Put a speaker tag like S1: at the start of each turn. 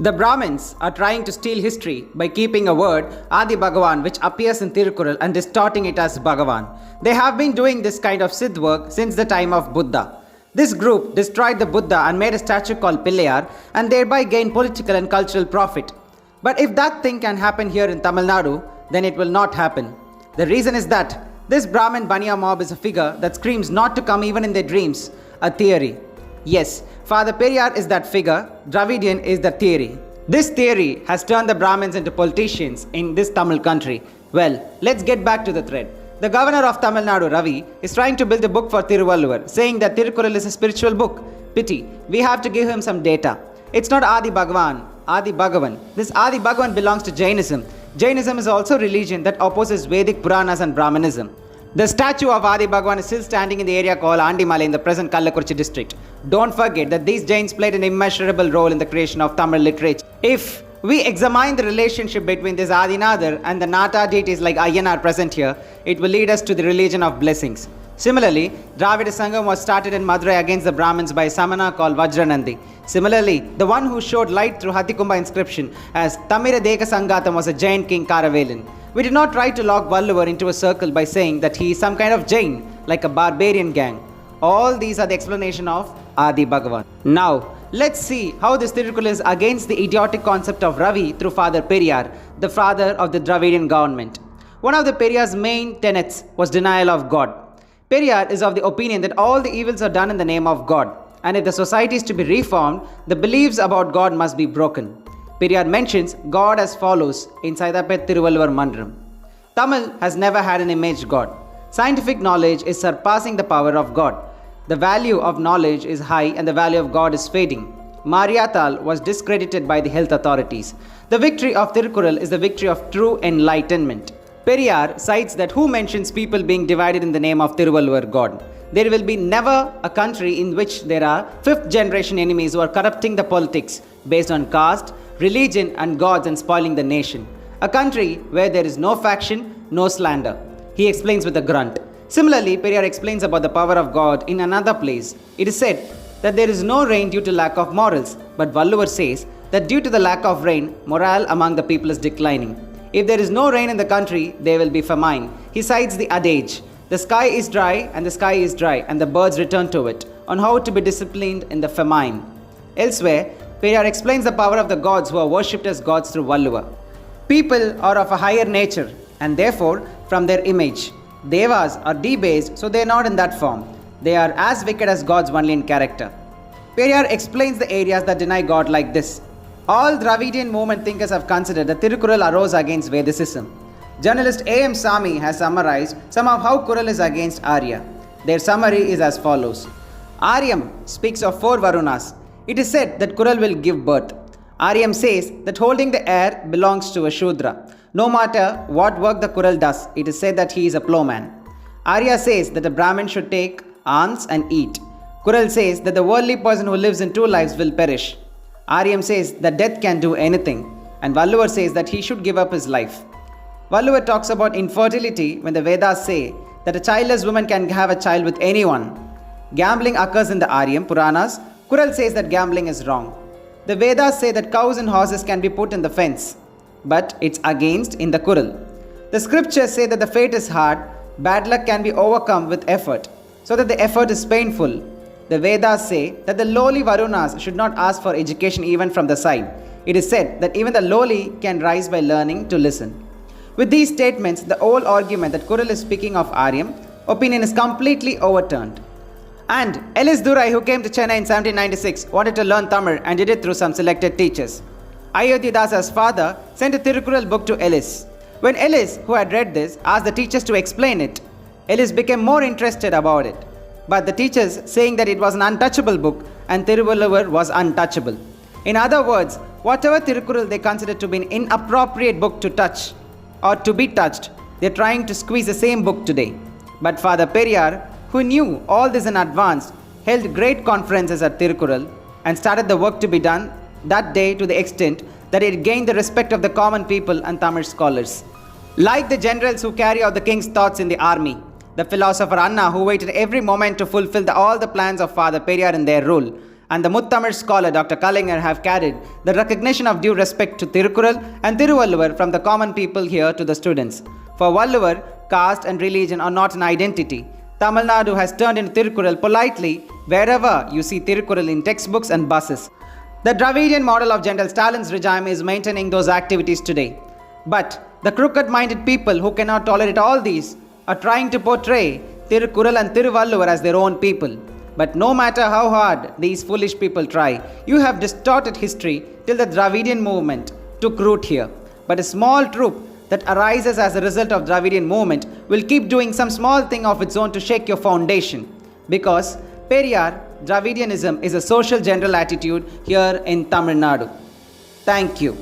S1: The Brahmins are trying to steal history by keeping a word, Adi Bhagavan, which appears in Thirukkural and distorting it as Bhagavan. They have been doing this kind of Siddh work since the time of Buddha. This group destroyed the Buddha and made a statue called Pillayar and thereby gained political and cultural profit. But if that thing can happen here in Tamil Nadu, then it will not happen. The reason is that this Brahmin Baniya mob is a figure that screams not to come even in their dreams, a theory. Yes, Father Periyar is that figure, Dravidian is the theory. This theory has turned the Brahmins into politicians in this Tamil country. Well, let's get back to the thread. The governor of Tamil Nadu, Ravi, is trying to build a book for Tiruvalluvar, saying that Thirukkural is a spiritual book. Pity, we have to give him some data. It's not Adi Bhagavan, Adi Bhagavan. This Adi Bhagavan belongs to Jainism. Jainism is also a religion that opposes Vedic Puranas and Brahmanism. The statue of Adi Bhagavan is still standing in the area called Andimale in the present Kallakurichi district. Don't forget that these Jains played an immeasurable role in the creation of Tamil literature. If we examine the relationship between this Adinadar and the Nata deities like Ayyanar present here, it will lead us to the religion of blessings. Similarly, Dravidian Sangam was started in Madurai against the Brahmins by a Samana called Vajranandi. Similarly, the one who showed light through Hathikumba inscription as Tamira Deka Sangatam was a Jain king Karavelin. We did not try to lock Valluvar into a circle by saying that he is some kind of Jain, like a barbarian gang. All these are the explanation of Adi Bhagavan. Now, let's see how this Thirukkural is against the idiotic concept of Ravi through Father Periyar, the father of the Dravidian government. One of the Periyar's main tenets was denial of God. Periyar is of the opinion that all the evils are done in the name of God, and if the society is to be reformed, the beliefs about God must be broken. Periyar mentions God as follows in Saidapet Tiruvalluvar Mandram. Tamil has never had an image God. Scientific knowledge is surpassing the power of God. The value of knowledge is high and the value of God is fading. Mariathal was discredited by the health authorities. The victory of Thirukkural is the victory of true enlightenment. Periyar cites that who mentions people being divided in the name of Tiruvalluvar God. There will be never a country in which there are fifth generation enemies who are corrupting the politics based on caste, religion and gods and spoiling the nation. A country where there is no faction, no slander. He explains with a grunt. Similarly, Periyar explains about the power of God in another place. It is said that there is no rain due to lack of morals, but Valluvar says that due to the lack of rain, morale among the people is declining. If there is no rain in the country, there will be famine. He cites the adage, the sky is dry and the sky is dry and the birds return to it, on how to be disciplined in the famine. Elsewhere, Periyar explains the power of the gods who are worshipped as gods through Valluvar. People are of a higher nature and therefore from their image. Devas are debased, so they are not in that form. They are as wicked as gods only in character. Periyar explains the areas that deny God like this. All Dravidian movement thinkers have considered that Thirukkural arose against Vedicism. Journalist A.M. Sami has summarized some of how Kural is against Arya. Their summary is as follows. Aryam speaks of 4 Varunas. It is said that Kural will give birth. Aryam says that holding the air belongs to a Shudra. No matter what work the Kural does, it is said that he is a plowman. Arya says that a Brahmin should take alms and eat. Kural says that the worldly person who lives in 2 lives will perish. Aryam says that death can do anything, and Valluvar says that he should give up his life. Valluvar talks about infertility when the Vedas say that a childless woman can have a child with anyone. Gambling occurs in the Aryam Puranas. Kural says that gambling is wrong. The Vedas say that cows and horses can be put in the fence, but it's against in the Kural. The scriptures say that the fate is hard, bad luck can be overcome with effort, so that the effort is painful. The Vedas say that the lowly Varunas should not ask for education even from the side. It is said that even the lowly can rise by learning to listen. With these statements, the whole argument that Kural is speaking of Aryam opinion is completely overturned. And Ellis Durai, who came to Chennai in 1796, wanted to learn Tamil and did it through some selected teachers. Ayodhyadas' father sent a Thirukkural book to Ellis. When Ellis, who had read this, asked the teachers to explain it, Ellis became more interested about it. But the teachers saying that it was an untouchable book and Tiruvalluvar was untouchable. In other words, whatever Thirukkural they considered to be an inappropriate book to touch or to be touched, they are trying to squeeze the same book today. But Father Periyar, who knew all this in advance, held great conferences at Thirukkural and started the work to be done that day to the extent that it gained the respect of the common people and Tamil scholars. Like the generals who carry out the king's thoughts in the army, the philosopher Anna who waited every moment to fulfill all the plans of Father Periyar in their rule, and the Muttamil scholar Dr. Kalinger have carried the recognition of due respect to Thirukkural and Tiruvalluvar from the common people here to the students. For Valluvar, caste and religion are not an identity. Tamil Nadu has turned into Thirukkural politely wherever you see Thirukkural in textbooks and buses. The Dravidian model of General Stalin's regime is maintaining those activities today. But the crooked-minded people who cannot tolerate all these are trying to portray Thirukkural and Tiruvalluvar as their own people. But no matter how hard these foolish people try, you have distorted history till the Dravidian movement took root here. But a small troop that arises as a result of Dravidian movement will keep doing some small thing of its own to shake your foundation. Because Periyar, Dravidianism is a social general attitude here in Tamil Nadu. Thank you.